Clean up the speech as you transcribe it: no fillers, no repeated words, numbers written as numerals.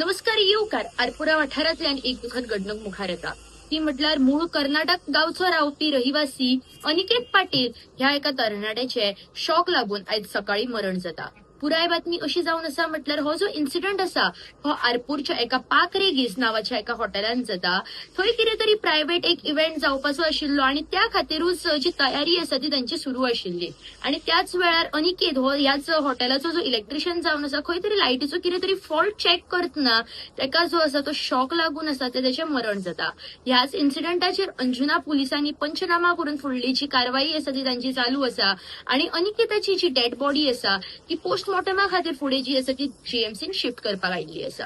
नमस्कार येवकार आरपुरा वाठारांतल्यान एक दुखद घडणूक मुखार येता ती म्हटल्यार मूळ कर्नाटक गांवचो रावपी रहिवासी अनिकेत पाटील ह्या एका तरणाट्याचे शॉक लागून आयज सकाळी मरण जाता। पुराय बातमी अशी जावन आसा म्हटल्यार हो जो इन्सिडंट आसा हो आरपूरच्या एका पाक रेगीस नावाच्या एका हॉटेलांत जाता। थंय कितें तरी प्रायव्हेट एक इव्हेंट जावपाचो आशिल्लो आणि त्या खातीरूच जी तयारी आसा ती तांची सुरू आशिल्ली आणि त्याच वेळार अनिकेत हो ह्याच हॉटेलाचो जो इलेक्ट्रिशियन जावन आसा खंय तरी लायटीचो कितें तरी फॉल्ट चेक करतना ताका जो आसा तो शॉक लागून आसा त्याचे मरण जाता। ह्याच इन्सिडंटाचेर अंजुना पुलिसांनी पंचनामा करून फुडली जी कारवाई आसा ती तांची चालू आसा आणि अनिकेताची जी डेड बॉडी आसा ती पोस्टमॉर्टमा खातीर फुडें जी आसा ती जीएमसीन शिफ्ट करपाक आयिल्ली आसा।